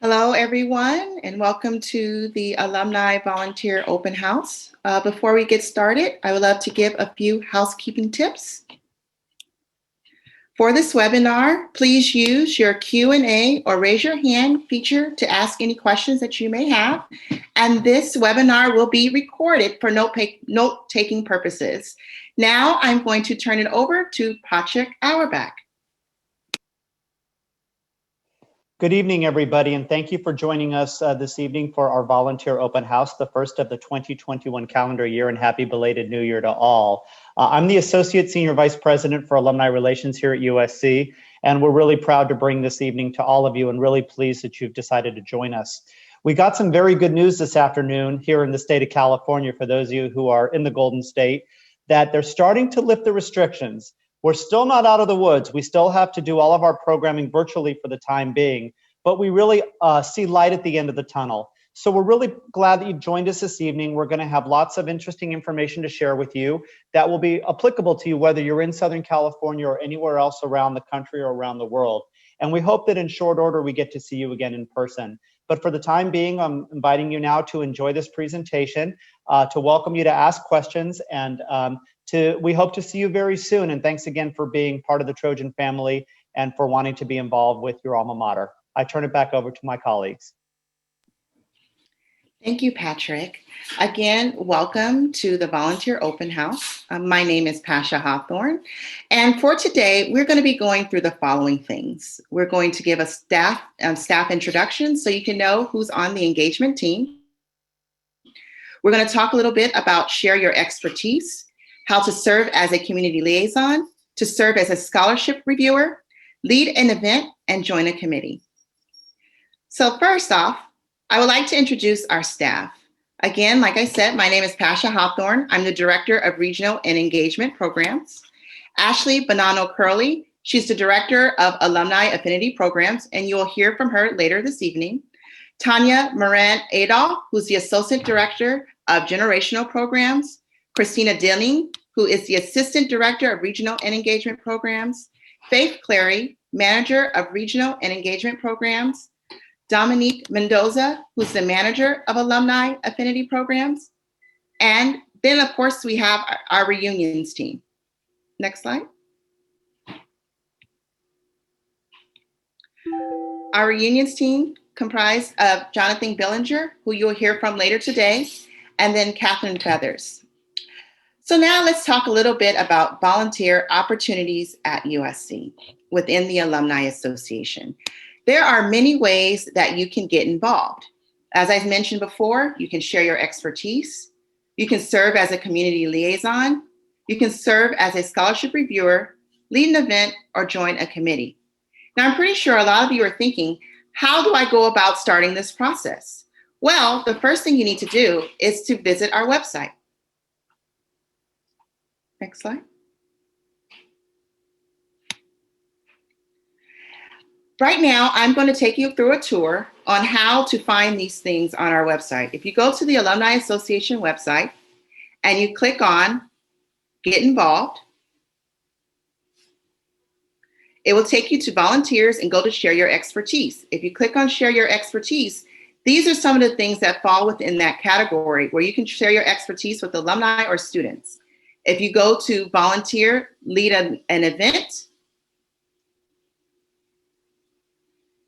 Hello, everyone, and welcome to the Alumni Volunteer Open House. Before we get started, I would love to give a few housekeeping tips. For this webinar, please use your Q&A or raise your hand feature to ask any questions that you may have. And this webinar will be recorded for note-taking purposes. Now I'm going to turn it over to Patrick Auerbach. Good evening, everybody, and thank you for joining us this evening for our volunteer open house, the first of the 2021 calendar year, and happy belated New Year to all. I'm the Associate Senior Vice President for Alumni Relations here at USC, and we're really proud to bring this evening to all of you and really pleased that you've decided to join us. We got some very good news this afternoon here in the state of California, for those of you who are in the Golden State, that they're starting to lift the restrictions. We're still not out of the woods. We still have to do all of our programming virtually for the time being, but we really see light at the end of the tunnel. So we're really glad that you joined us this evening. We're going to have lots of interesting information to share with you that will be applicable to you whether you're in Southern California or anywhere else around the country or around the world. And we hope that in short order we get to see you again in person. But for the time being, I'm inviting you now to enjoy this presentation, to welcome you to ask questions, and we hope to see you very soon. And thanks again for being part of the Trojan family and for wanting to be involved with your alma mater. I turn it back over to my colleagues. Thank you, Patrick. Again, welcome to the Volunteer Open House. My name is Pasha Hawthorne, and for today, we're going to be going through the following things. We're going to give a staff introduction so you can know who's on the engagement team. We're going to talk a little bit about share your expertise, how to serve as a community liaison, to serve as a scholarship reviewer, lead an event, and join a committee. So first off, I would like to introduce our staff. Again, like I said, my name is Pasha Hawthorne. I'm the Director of Regional and Engagement Programs. Ashley Bonanno-Curley, she's the Director of Alumni Affinity Programs, and you'll hear from her later this evening. Tanya Moran-Adol, who's the Associate Director of Generational Programs. Christina Dilling, who is the Assistant Director of Regional and Engagement Programs. Faith Clary, Manager of Regional and Engagement Programs. Dominique Mendoza, who's the Manager of Alumni Affinity Programs. And then, of course, we have our reunions team. Next slide. Our reunions team comprised of Jonathan Billinger, who you'll hear from later today, and then Catherine Feathers. So now let's talk a little bit about volunteer opportunities at USC within the Alumni Association. There are many ways that you can get involved. As I've mentioned before, you can share your expertise. You can serve as a community liaison. You can serve as a scholarship reviewer, lead an event, or join a committee. Now, I'm pretty sure a lot of you are thinking, how do I go about starting this process? Well, the first thing you need to do is to visit our website. Next slide. Right now, I'm going to take you through a tour on how to find these things on our website. If you go to the Alumni Association website and you click on Get Involved, it will take you to volunteers and go to share your expertise. If you click on share your expertise, these are some of the things that fall within that category where you can share your expertise with alumni or students. If you go to volunteer, lead an event,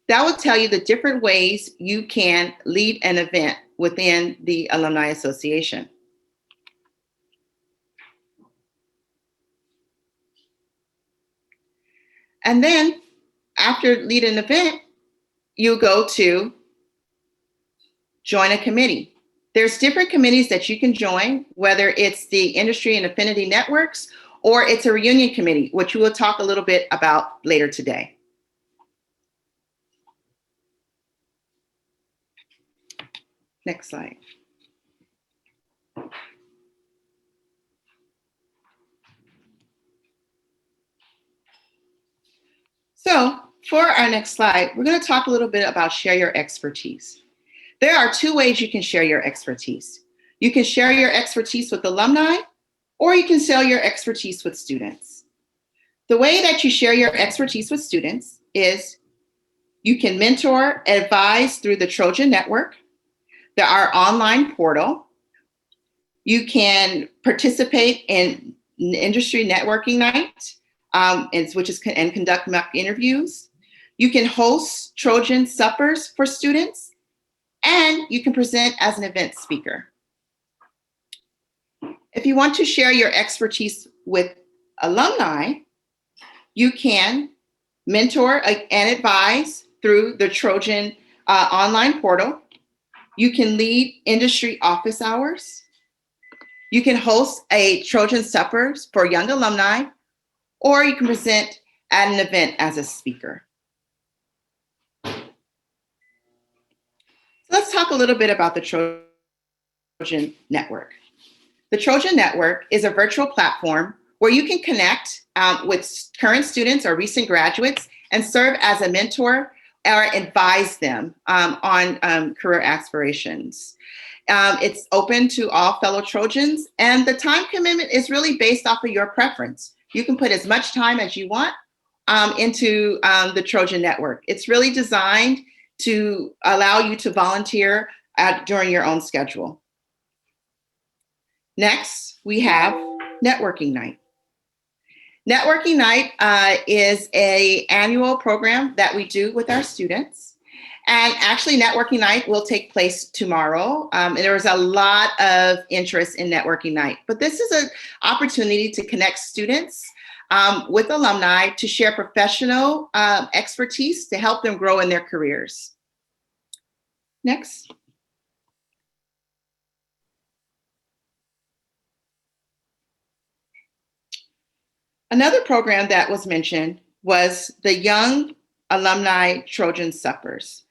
that will tell you the different ways you can lead an event within the Alumni Association. And then after lead an event, you go to join a committee. There's different committees that you can join, whether it's the industry and affinity networks, or it's a reunion committee, which we will talk a little bit about later today. Next slide. So for our next slide, we're going to talk a little bit about share your expertise. There are two ways you can share your expertise. You can share your expertise with alumni, or you can share your expertise with students. The way that you share your expertise with students is You can mentor, advise through the Trojan Network, our online portal. You can participate in industry networking night, and conduct mock interviews. You can host Trojan suppers for students, and you can present as an event speaker. If you want to share your expertise with alumni, you can mentor and advise through the Trojan online portal. You can lead industry office hours. You can host a Trojan suppers for young alumni, or you can present at an event as a speaker. So let's talk a little bit about the Trojan Network. The Trojan Network is a virtual platform where you can connect with current students or recent graduates and serve as a mentor or advise them on career aspirations. It's open to all fellow Trojans, and the time commitment is really based off of your preference. You can put as much time as you want into the Trojan Network. It's really designed to allow you to volunteer during your own schedule. Next, we have Networking Night. Networking Night is an annual program that we do with our students. And actually, Networking Night will take place tomorrow. And there is a lot of interest in Networking Night. But this is an opportunity to connect students with alumni to share professional expertise to help them grow in their careers. Next. Another program that was mentioned was the Young Alumni Trojan Suppers.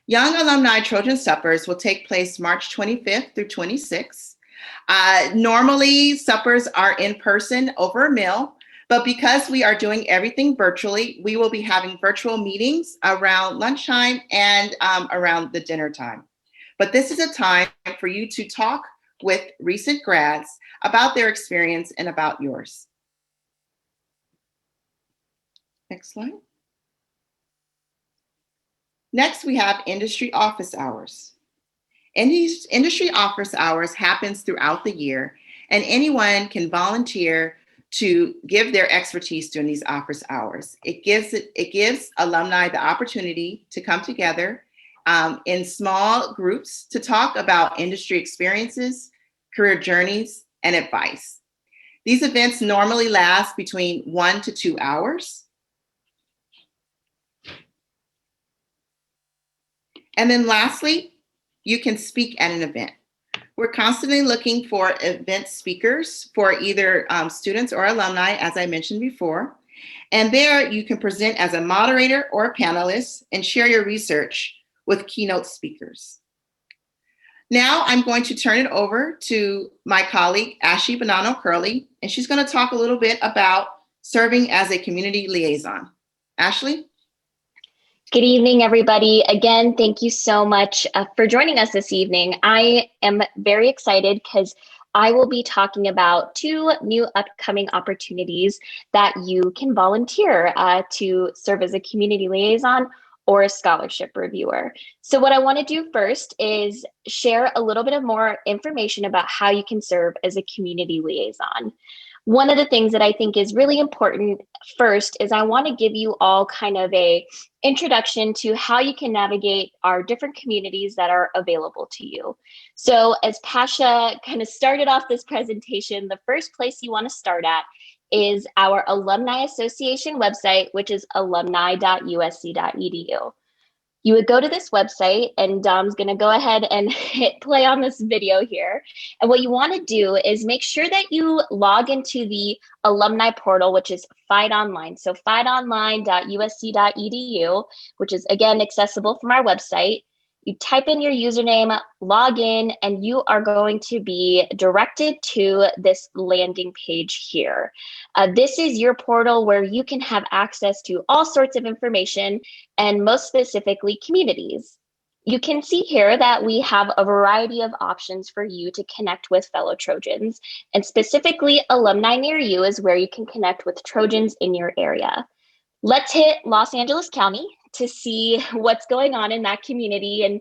Young Alumni Trojan Suppers will take place March 25th through 26th. Normally, suppers are in person over a meal, but because we are doing everything virtually, we will be having virtual meetings around lunchtime and around the dinner time. But this is a time for you to talk with recent grads about their experience and about yours. Next slide. Next, we have industry office hours. Industry office hours happens throughout the year, and anyone can volunteer to give their expertise during these office hours. It gives alumni the opportunity to come together in small groups to talk about industry experiences, career journeys, and advice. These events normally last between 1 to 2 hours. And then lastly, you can speak at an event. We're constantly looking for event speakers for either students or alumni, as I mentioned before. And there you can present as a moderator or a panelist and share your research with keynote speakers. Now I'm going to turn it over to my colleague, Ashley Bonanno-Curley, and she's going to talk a little bit about serving as a community liaison. Ashley? Good evening, everybody. Again, thank you so much for joining us this evening. I am very excited because I will be talking about 2 new upcoming opportunities that you can volunteer to serve as a community liaison or a scholarship reviewer. So what I want to do first is share a little bit of more information about how you can serve as a community liaison. One of the things that I think is really important first is I want to give you all kind of a introduction to how you can navigate our different communities that are available to you. So as Pasha kind of started off this presentation, the first place you want to start at is our Alumni Association website, which is alumni.usc.edu. You would go to this website, and Dom's going to go ahead and hit play on this video here. And what you want to do is make sure that you log into the alumni portal, which is FIDE Online. So fideonline.usc.edu, which is, again, accessible from our website. You type in your username, log in, and you are going to be directed to this landing page here. This is your portal where you can have access to all sorts of information, and most specifically communities. You can see here that we have a variety of options for you to connect with fellow Trojans, and specifically alumni near you is where you can connect with Trojans in your area. Let's hit Los Angeles County to see what's going on in that community and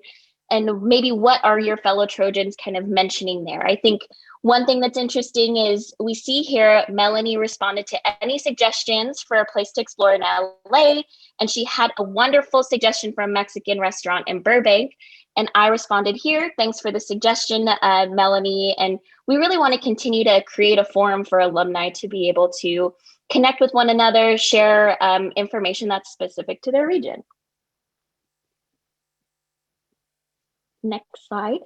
maybe what are your fellow Trojans kind of mentioning there. I think one thing that's interesting is we see here Melanie responded to any suggestions for a place to explore in LA, and she had a wonderful suggestion for a Mexican restaurant in Burbank. And I responded here, thanks for the suggestion, Melanie. And we really want to continue to create a forum for alumni to be able to connect with one another, share information that's specific to their region. Next slide.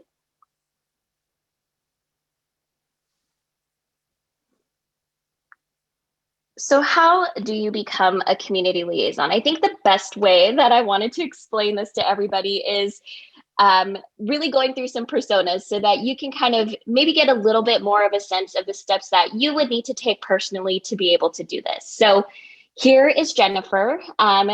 So how do you become a community liaison? I think the best way that I wanted to explain this to everybody is really going through some personas so that you can kind of maybe get a little bit more of a sense of the steps that you would need to take personally to be able to do this. So here is Jennifer.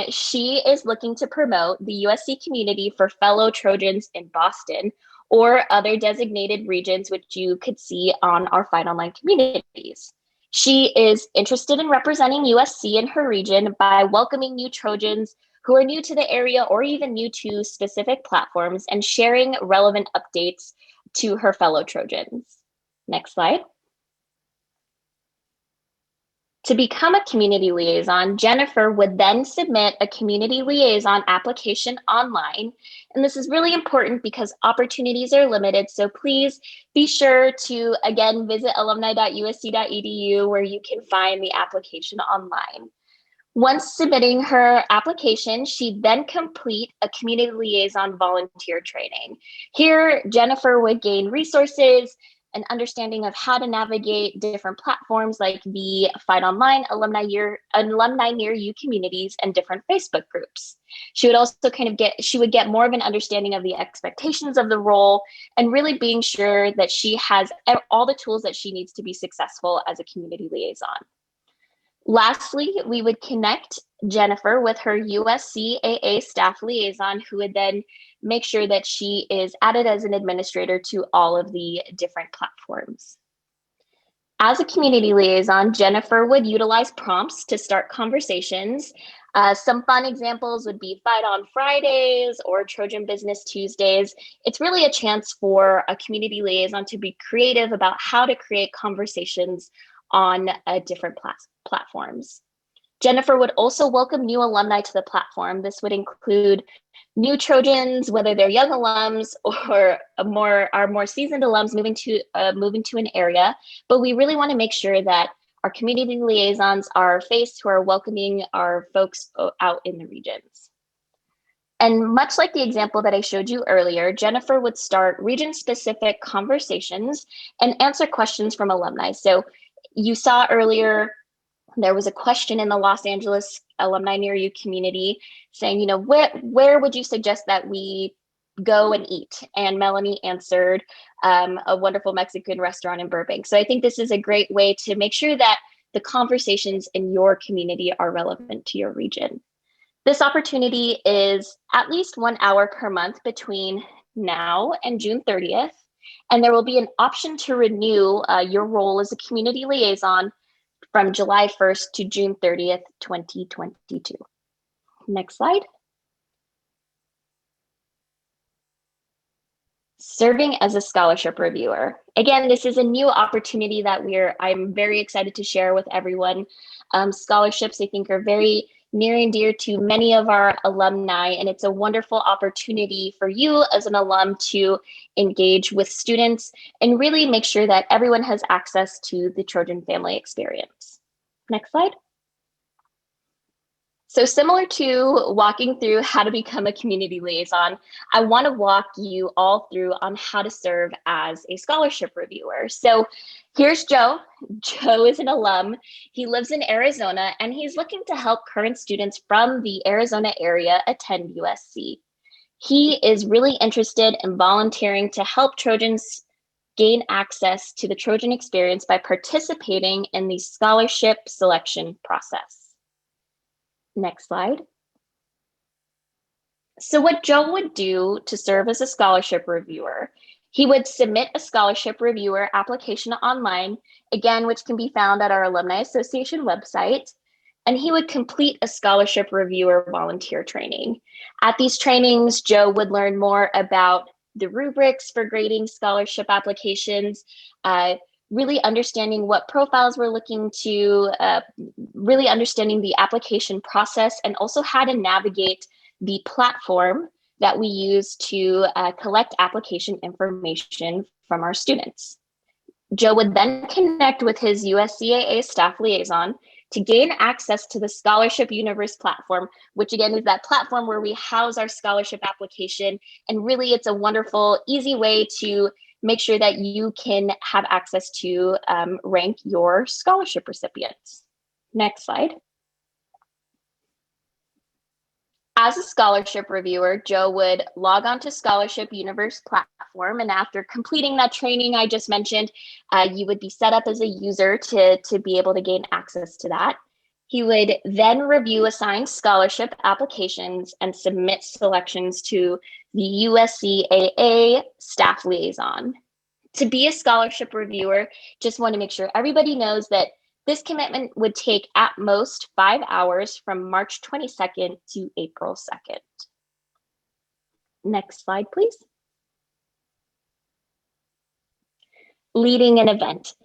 She is looking to promote the USC community for fellow Trojans in Boston or other designated regions, which you could see on our Fight Online communities. She is interested in representing USC in her region by welcoming new Trojans who are new to the area or even new to specific platforms and sharing relevant updates to her fellow Trojans. Next slide. To become a community liaison, Jennifer would then submit a community liaison application online. And this is really important because opportunities are limited. So please be sure to, again, visit alumni.usc.edu where you can find the application online. Once submitting her application, she'd then complete a community liaison volunteer training. Here, Jennifer would gain resources, an understanding of how to navigate different platforms like the Fight Online, Alumni Near You communities, and different Facebook groups. She would also she would get more of an understanding of the expectations of the role and really being sure that she has all the tools that she needs to be successful as a community liaison. Lastly, we would connect Jennifer with her USC AA staff liaison, who would then make sure that she is added as an administrator to all of the different platforms. As a community liaison, Jennifer would utilize prompts to start conversations. Some fun examples would be Fight on Fridays or Trojan Business Tuesdays. It's really a chance for a community liaison to be creative about how to create conversations on different platforms. Jennifer would also welcome new alumni to the platform. This would include new Trojans, whether they're young alums or more seasoned alums moving to an area. But we really want to make sure that our community liaisons are face who are welcoming our folks out in the regions. And much like the example that I showed you earlier, Jennifer would start region-specific conversations and answer questions from alumni. So you saw earlier, there was a question in the Los Angeles Alumni Near You community saying, where would you suggest that we go and eat? And Melanie answered a wonderful Mexican restaurant in Burbank. So I think this is a great way to make sure that the conversations in your community are relevant to your region. This opportunity is at least 1 hour per month between now and June 30th. And there will be an option to renew your role as a community liaison from July 1st to June 30th, 2022. Next slide. Serving as a scholarship reviewer. Again, this is a new opportunity that I'm very excited to share with everyone. Scholarships, I think, are very near and dear to many of our alumni, and it's a wonderful opportunity for you as an alum to engage with students and really make sure that everyone has access to the Trojan family experience. Next slide. So similar to walking through how to become a community liaison, I want to walk you all through on how to serve as a scholarship reviewer. So here's Joe. Joe is an alum. He lives in Arizona, and he's looking to help current students from the Arizona area attend USC. He is really interested in volunteering to help Trojans gain access to the Trojan experience by participating in the scholarship selection process. Next slide. So what Joe would do to serve as a scholarship reviewer, he would submit a scholarship reviewer application online, again, which can be found at our Alumni Association website. and he would complete a scholarship reviewer volunteer training. At these trainings, Joe would learn more about the rubrics for grading scholarship applications, really understanding what profiles we're looking to, really understanding the application process, and also how to navigate the platform that we use to collect application information from our students. Joe would then connect with his USCAA staff liaison to gain access to the Scholarship Universe platform, which again is that platform where we house our scholarship application. And really, it's a wonderful, easy way to make sure that you can have access to rank your scholarship recipients. Next slide. As a scholarship reviewer, Joe would log on to Scholarship Universe platform, and after completing that training I just mentioned, you would be set up as a user to be able to gain access to that. He would then review assigned scholarship applications and submit selections to the USCAA staff liaison. To be a scholarship reviewer, just want to make sure everybody knows that this commitment would take at most 5 hours from March 22nd to April 2nd. Next slide, please. Leading an event.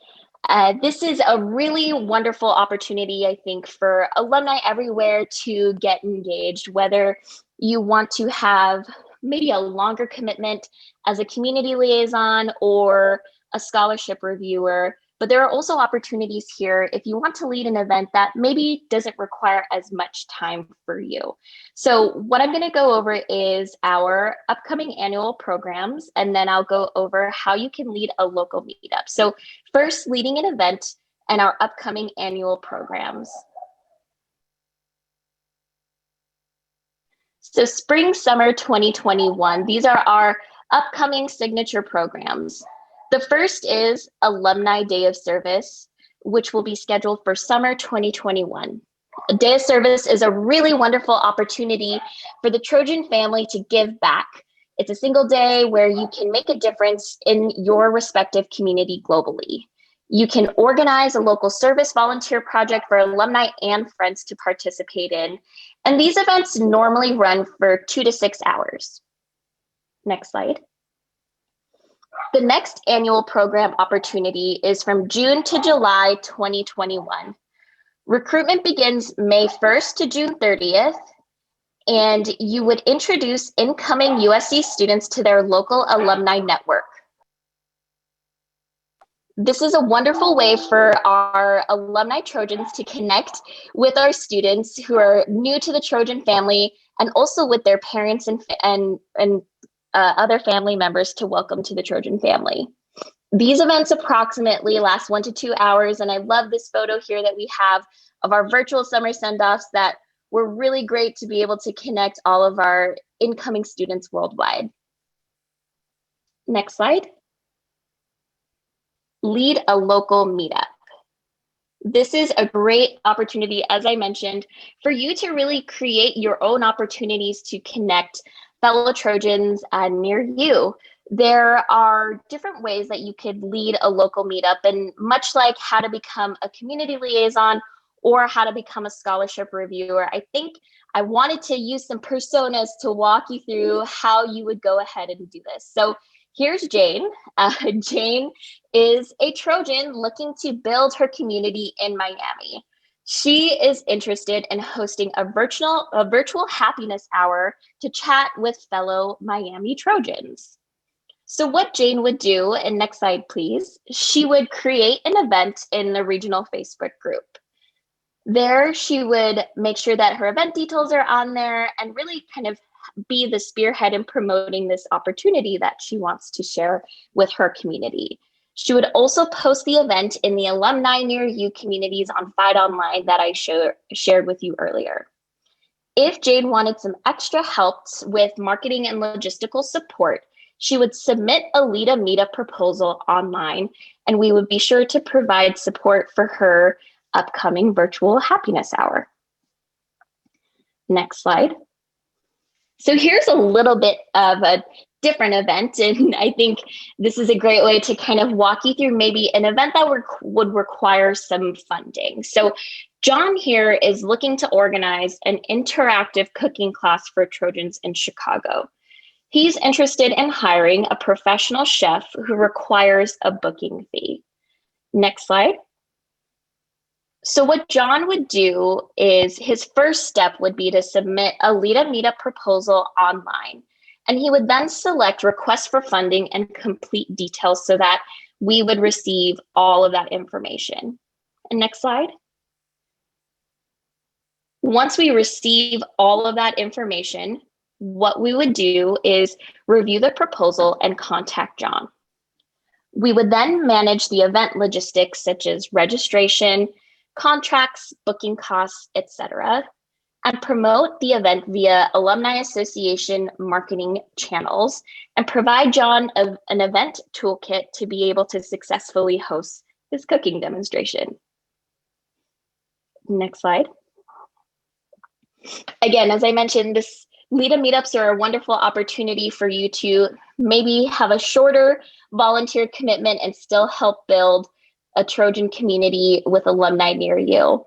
This is a really wonderful opportunity, I think, for alumni everywhere to get engaged, whether you want to have maybe a longer commitment as a community liaison or a scholarship reviewer. But there are also opportunities here if you want to lead an event that maybe doesn't require as much time for you. So what I'm going to go over is our upcoming annual programs, and then I'll go over how you can lead a local meetup. So first, leading an event and our upcoming annual programs. So spring, summer 2021, these are our upcoming signature programs. The first is Alumni Day of Service, which will be scheduled for summer 2021. A Day of Service is a really wonderful opportunity for the Trojan family to give back. It's a single day where you can make a difference in your respective community globally. You can organize a local service volunteer project for alumni and friends to participate in. And these events normally run for 2 to 6 hours. Next slide. The next annual program opportunity is from June to July 2021. Recruitment begins May 1st to June 30th, and you would introduce incoming USC students to their local alumni network. This is a wonderful way for our alumni Trojans to connect with our students who are new to the Trojan family, and also with their parents and other family members to welcome to the Trojan family. These events approximately last 1 to 2 hours, and I love this photo here that we have of our virtual summer send-offs that were really great to be able to connect all of our incoming students worldwide. Next slide. Lead a local meetup. This is a great opportunity, as I mentioned, for you to really create your own opportunities to connect fellow Trojans near you. There are different ways that you could lead a local meetup, and much like how to become a community liaison or how to become a scholarship reviewer, I think I wanted to use some personas to walk you through how you would go ahead and do this. So here's Jane. Jane is a Trojan looking to build her community in Miami. She is interested in hosting a virtual happiness hour to chat with fellow Miami Trojans. So what Jane would do, and next slide please, she would create an event in the regional Facebook group. There she would make sure that her event details are on there and really kind of be the spearhead in promoting this opportunity that she wants to share with her community. She would also post the event in the Alumni Near You communities on Fight Online that I shared with you earlier. If Jane wanted some extra help with marketing and logistical support, she would submit a Lead a Meetup proposal online, and we would be sure to provide support for her upcoming virtual happiness hour. Next slide. So here's a little bit of a different event, and I think this is a great way to kind of walk you through maybe an event that would require some funding. So John here is looking to organize an interactive cooking class for Trojans in Chicago. He's interested in hiring a professional chef who requires a booking fee. Next slide. So what John would do is his first step would be to submit a LEDA meetup proposal online. And he would then select requests for funding and complete details so that we would receive all of that information. And next slide. Once we receive all of that information, what we would do is review the proposal and contact John. We would then manage the event logistics such as registration, contracts, booking costs, etc., and promote the event via Alumni Association marketing channels and provide John an event toolkit to be able to successfully host his cooking demonstration. Next slide. Again, as I mentioned, this LEDA meetups are a wonderful opportunity for you to maybe have a shorter volunteer commitment and still help build a Trojan community with alumni near you.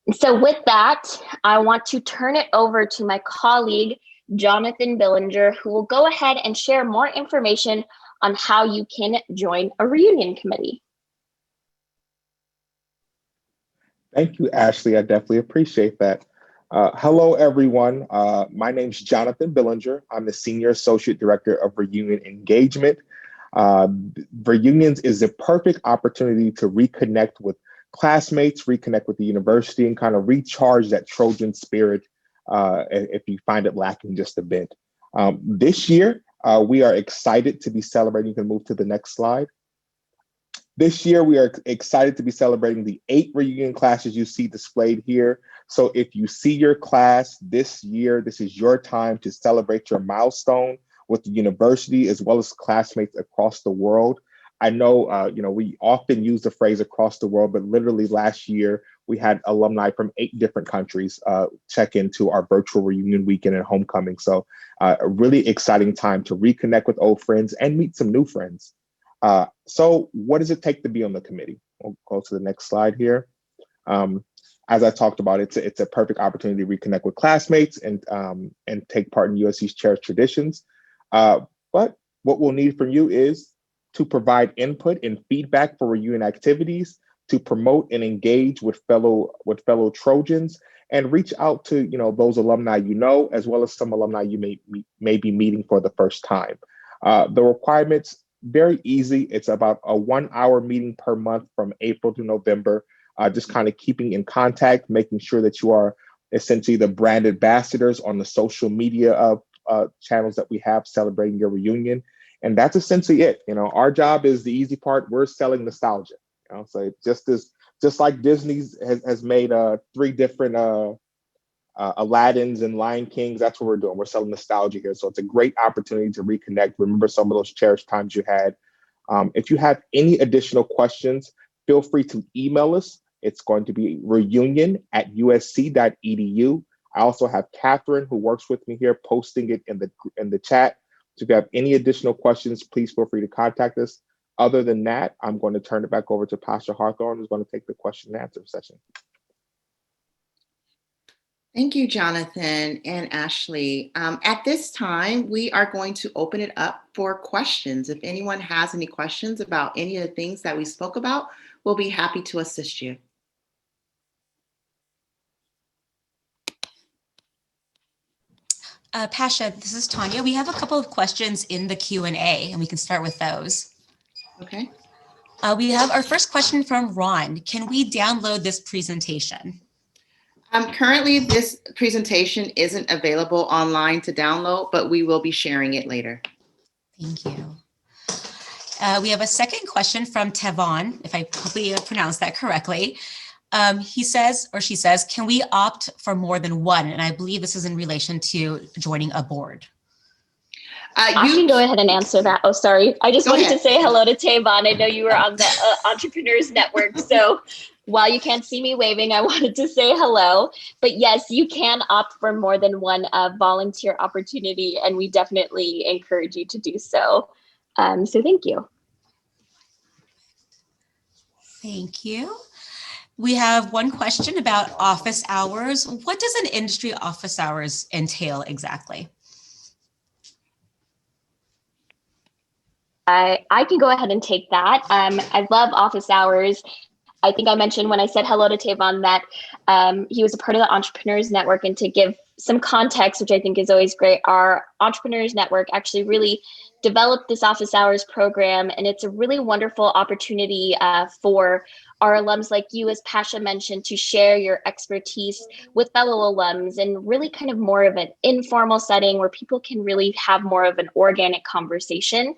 And so with that, I want to turn it over to my colleague, Jonathan Billinger, who will go ahead and share more information on how you can join a reunion committee. Thank you, Ashley. I definitely appreciate that. Hello, everyone. My name is Jonathan Billinger. I'm the Senior Associate Director of Reunion Engagement. Reunions is the perfect opportunity to reconnect with classmates, reconnect with the university, and kind of recharge that Trojan spirit if you find it lacking just a bit. This year, we are excited to be celebrating. You can move to the next slide. This year, we are excited to be celebrating the 8 reunion classes you see displayed here. So if you see your class this year, this is your time to celebrate your milestone with the university as well as classmates across the world. I know, we often use the phrase across the world, but literally last year, we had alumni from 8 different countries check into our virtual reunion weekend and homecoming. So a really exciting time to reconnect with old friends and meet some new friends. So what does it take to be on the committee? We'll go to the next slide here. As I talked about, it's a perfect opportunity to reconnect with classmates and take part in USC's cherished traditions. But what we'll need from you is to provide input and feedback for reunion activities, to promote and engage with fellow Trojans, and reach out to those alumni as well as some alumni you may be meeting for the first time. The requirements, very easy. It's about a 1-hour meeting per month from April to November. Just kind of keeping in contact, making sure that you are essentially the brand ambassadors on the social media channels that we have celebrating your reunion. And that's essentially it. Our job is the easy part. We're selling nostalgia. So it's just like Disney has made 3 different Aladdins and Lion Kings. That's what we're doing. We're selling nostalgia here. So it's a great opportunity to reconnect, remember some of those cherished times you had. If you have any additional questions, feel free to email us. It's going to be reunion@usc.edu. I also have Catherine, who works with me here, posting it in the chat. So if you have any additional questions, please feel free to contact us. Other than that, I'm going to turn it back over to Pastor Hawthorne, who's going to take the question and answer session. Thank you, Jonathan and Ashley. At this time, we are going to open it up for questions. If anyone has any questions about any of the things that we spoke about, we'll be happy to assist you. Pasha, this is Tanya. We have a couple of questions in the Q&A, and we can start with those. Okay. We have our first question from Ron. Can we download this presentation? Currently, this presentation isn't available online to download, but we will be sharing it later. Thank you. We have a second question from Tevon, if I hopefully pronounced that correctly. He says, or she says, can we opt for more than one? And I believe this is in relation to joining a board. I can go ahead and answer that. Oh, sorry. I just wanted to say hello to Tavon. I know you were on the Entrepreneurs Network. So while you can't see me waving, I wanted to say hello. But yes, you can opt for more than one volunteer opportunity, and we definitely encourage you to do so. So thank you. Thank you. We have one question about office hours. What does an industry office hours entail exactly? I can go ahead and take that. I love office hours. I think I mentioned when I said hello to Tavon that he was a part of the Entrepreneurs Network. And to give some context, which I think is always great, our Entrepreneurs Network actually really developed this office hours program. And it's a really wonderful opportunity for our alums like you, as Pasha mentioned, to share your expertise with fellow alums and really kind of more of an informal setting where people can really have more of an organic conversation.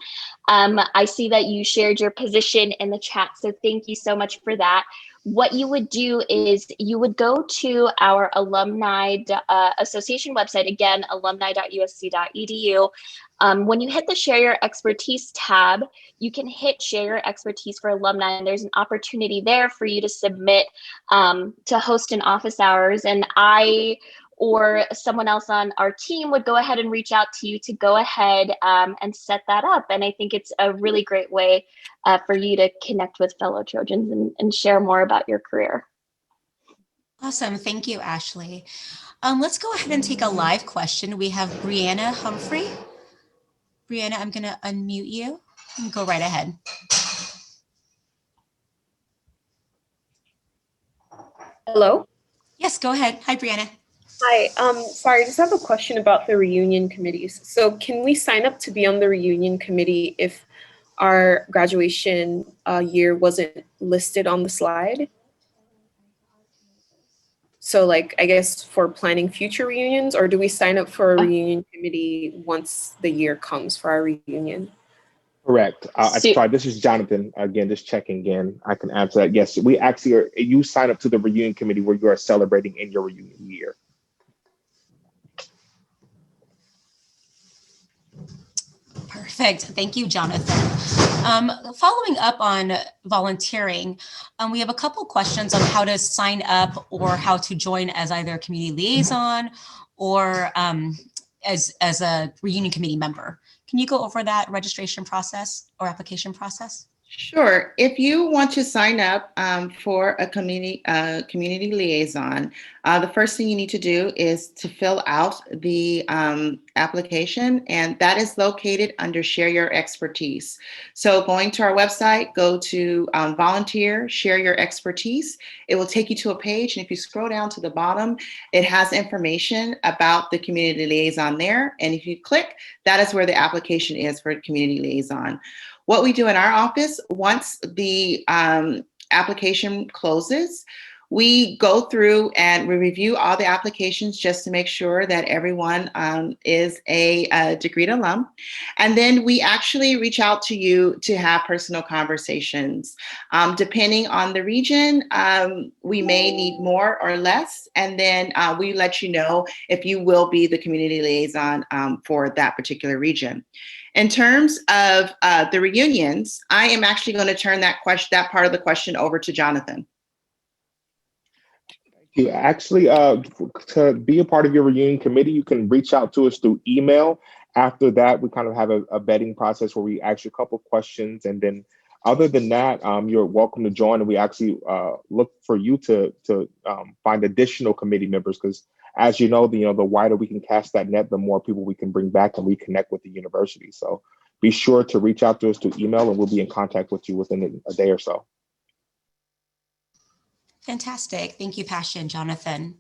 I see that you shared your position in the chat, so thank you so much for that. What you would do is you would go to our Alumni Association website, again, alumni.usc.edu. When you hit the Share Your Expertise tab, you can hit Share Your Expertise for Alumni, and there's an opportunity there for you to submit to host an office hours. And I or someone else on our team would go ahead and reach out to you to go ahead and set that up. And I think it's a really great way for you to connect with fellow Trojans and share more about your career. Awesome. Thank you, Ashley. Let's go ahead and take a live question. We have Brianna Humphrey. Brianna, I'm going to unmute you and go right ahead. Hello. Yes, go ahead. Hi, Brianna. Hi. Sorry, I just have a question about the reunion committees. So can we sign up to be on the reunion committee if our graduation year wasn't listed on the slide? So like, I guess for planning future reunions, or do we sign up for a reunion committee once the year comes for our reunion? Correct. Sorry, this is Jonathan again, just checking in. I can answer that. Yes, we actually are, you sign up to the reunion committee where you are celebrating in your reunion year. Perfect. Thank you, Jonathan. Following up on volunteering, we have a couple questions on how to sign up or how to join as either a community liaison or as a reunion committee member. Can you go over that registration process or application process? Sure. If you want to sign up for a community liaison, the first thing you need to do is to fill out the application, and that is located under Share Your Expertise. So going to our website, go to Volunteer, Share Your Expertise. It will take you to a page, and if you scroll down to the bottom, it has information about the community liaison there. And if you click, that is where the application is for a community liaison. What we do in our office, once the application closes, we go through and we review all the applications just to make sure that everyone is a degreed alum. And then we actually reach out to you to have personal conversations. Depending on the region, we may need more or less. And then we let you know if you will be the community liaison for that particular region. In terms of the reunions, I am actually going to turn that part of the question over to Jonathan. You actually, to be a part of your reunion committee, you can reach out to us through email. After that, we kind of have a vetting process where we ask you a couple of questions. And then other than that, you're welcome to join. And we actually look for you to find additional committee members, because as you know, the wider we can cast that net, the more people we can bring back and reconnect with the university. So be sure to reach out to us through email, and we'll be in contact with you within a day or so. Fantastic. Thank you, Pasha and Jonathan.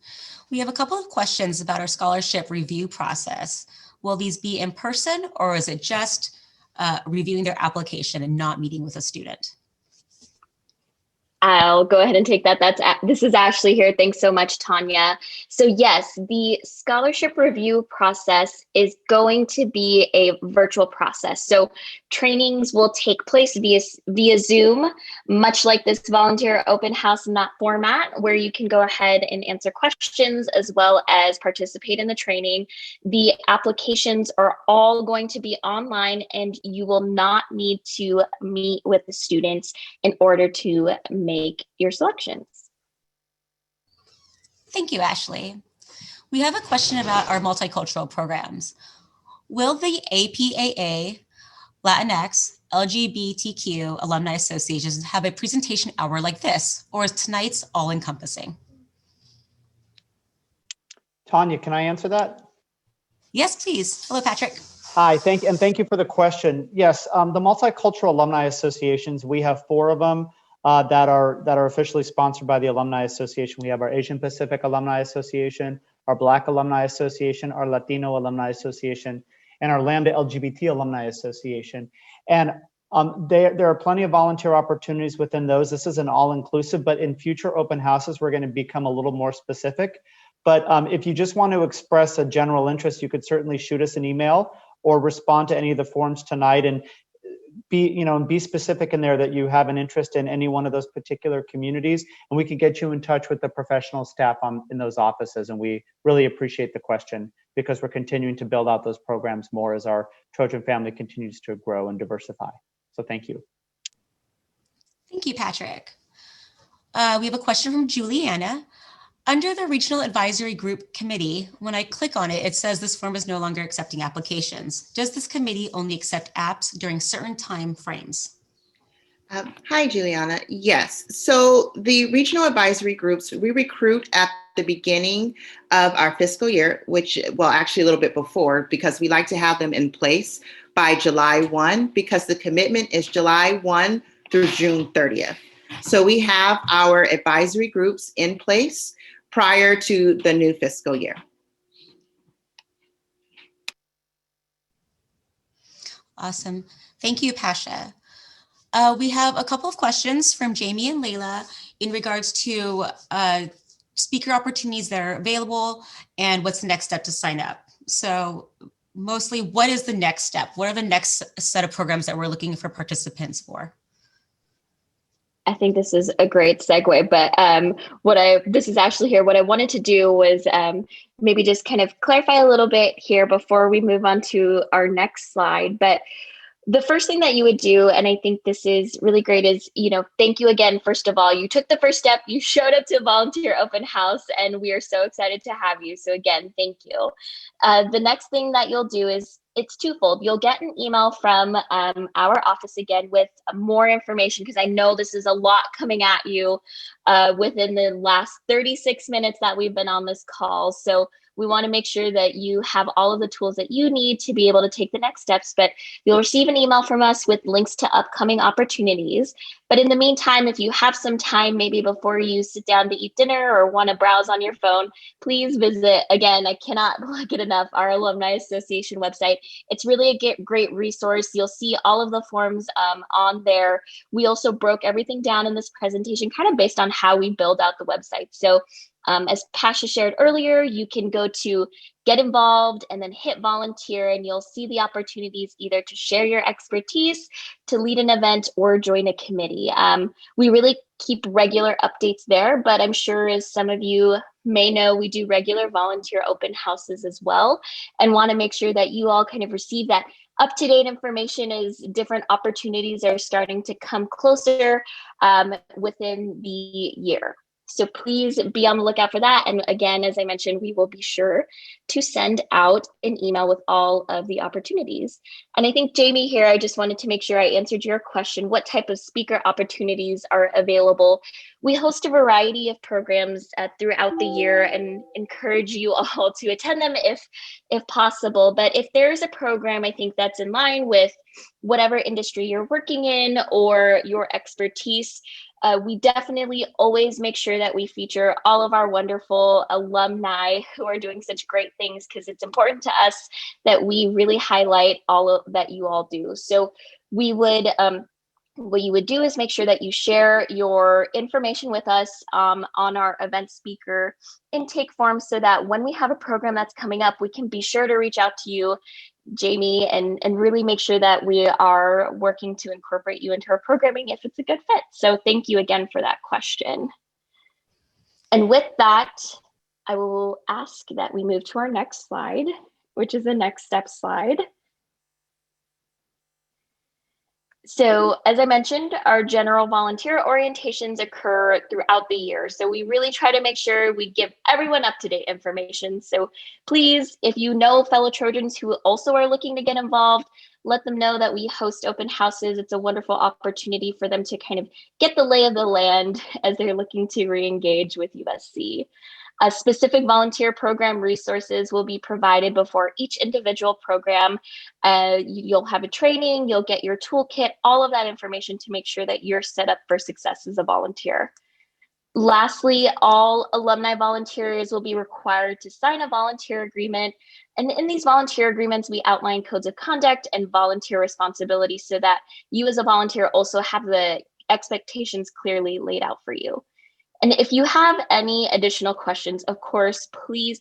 We have a couple of questions about our scholarship review process. Will these be in person, or is it just reviewing their application and not meeting with a student? I'll go ahead and take that. This is Ashley here. Thanks so much, Tanya. So yes, the scholarship review process is going to be a virtual process. So trainings will take place via Zoom, much like this volunteer open house in that format, where you can go ahead and answer questions as well as participate in the training. The applications are all going to be online, and you will not need to meet with the students in order to make your selections. Thank you, Ashley. We have a question about our multicultural programs. Will the APAA, Latinx, LGBTQ alumni associations have a presentation hour like this, or is tonight's all-encompassing? Tanya, can I answer that? Yes, please. Hello, Patrick. Hi, thank you for the question. Yes, the Multicultural Alumni Associations, we have 4 of them that are officially sponsored by the Alumni Association. We have our Asian Pacific Alumni Association, our Black Alumni Association, our Latino Alumni Association, and our Lambda LGBT Alumni Association. And there are plenty of volunteer opportunities within those. This is an all-inclusive, but in future open houses, we're going to become a little more specific. But if you just want to express a general interest, you could certainly shoot us an email or respond to any of the forums tonight, and be specific in there that you have an interest in any one of those particular communities, and we can get you in touch with the professional staff in those offices. And we really appreciate the question, because we're continuing to build out those programs more as our Trojan family continues to grow and diversify. So thank you. Thank you, Patrick. We have a question from Juliana. Under the Regional Advisory Group Committee, when I click on it, it says this form is no longer accepting applications. Does this committee only accept apps during certain time frames? Hi, Juliana. Yes. So the regional advisory groups, we recruit at the beginning of our fiscal year, actually a little bit before, because we like to have them in place by July 1, because the commitment is July 1 through June 30th. So we have our advisory groups in place prior to the new fiscal year. Awesome. Thank you, Pasha. We have a couple of questions from Jamie and Layla in regards to speaker opportunities that are available and what's the next step to sign up. So mostly, what is the next step? What are the next set of programs that we're looking for participants for? I think this is a great segue, but this is Ashley here. What I wanted to do was maybe just kind of clarify a little bit here before we move on to our next slide. But the first thing that you would do, and I think this is really great, is, thank you again. First of all, you took the first step, you showed up to Volunteer Open House, and we are so excited to have you. So again, thank you. The next thing that you'll do is, it's twofold. You'll get an email from our office again with more information, because I know this is a lot coming at you within the last 36 minutes that we've been on this call. So we want to make sure that you have all of the tools that you need to be able to take the next steps. But you'll receive an email from us with links to upcoming opportunities. But in the meantime, if you have some time, maybe before you sit down to eat dinner or want to browse on your phone, please visit, again, I cannot plug it enough, our Alumni Association website. It's really a great resource. You'll see all of the forms on there. We also broke everything down in this presentation kind of based on how we build out the website. So as Pasha shared earlier, you can go to get involved and then hit volunteer, and you'll see the opportunities either to share your expertise, to lead an event, or join a committee. We really keep regular updates there, but I'm sure, as some of you may know, we do regular volunteer open houses as well, and want to make sure that you all kind of receive that up-to-date information as different opportunities are starting to come closer within the year. So please be on the lookout for that. And again, as I mentioned, we will be sure to send out an email with all of the opportunities. And I think, Jamie, here, I just wanted to make sure I answered your question. What type of speaker opportunities are available? We host a variety of programs throughout the year and encourage you all to attend them if possible. But if there's a program, I think, that's in line with whatever industry you're working in or your expertise, we definitely always make sure that we feature all of our wonderful alumni who are doing such great things, because it's important to us that we really highlight all of that you all do. So we would, what you would do is make sure that you share your information with us on our event speaker intake form, so that when we have a program that's coming up, we can be sure to reach out to you, Jamie, and really make sure that we are working to incorporate you into our programming if it's a good fit. So thank you again for that question. And with that, I will ask that we move to our next slide, which is the next step slide. So as I mentioned, our general volunteer orientations occur throughout the year. So we really try to make sure we give everyone up-to-date information. So please, if you know fellow Trojans who also are looking to get involved, let them know that we host open houses. It's a wonderful opportunity for them to kind of get the lay of the land as they're looking to re-engage with USC. Specific volunteer program resources will be provided before each individual program. You'll have a training, you'll get your toolkit, all of that information to make sure that you're set up for success as a volunteer. Lastly, all alumni volunteers will be required to sign a volunteer agreement. And in these volunteer agreements, we outline codes of conduct and volunteer responsibilities so that you as a volunteer also have the expectations clearly laid out for you. And if you have any additional questions, of course, please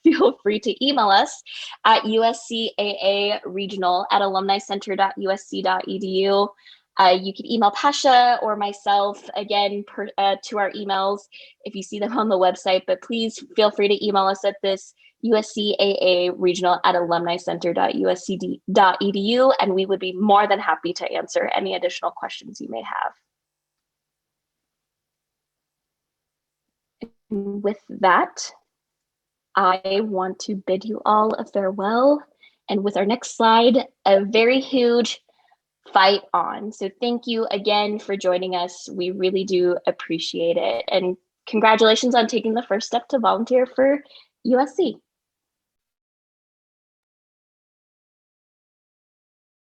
feel free to email us at uscaaregional@alumnicenter.usc.edu. You can email Pasha or myself again to our emails if you see them on the website, but please feel free to email us at this uscaaregional@alumnicenter.usc.edu, and we would be more than happy to answer any additional questions you may have. With that, I want to bid you all a farewell. And with our next slide, a very huge fight on. So thank you again for joining us. We really do appreciate it. And congratulations on taking the first step to volunteer for USC.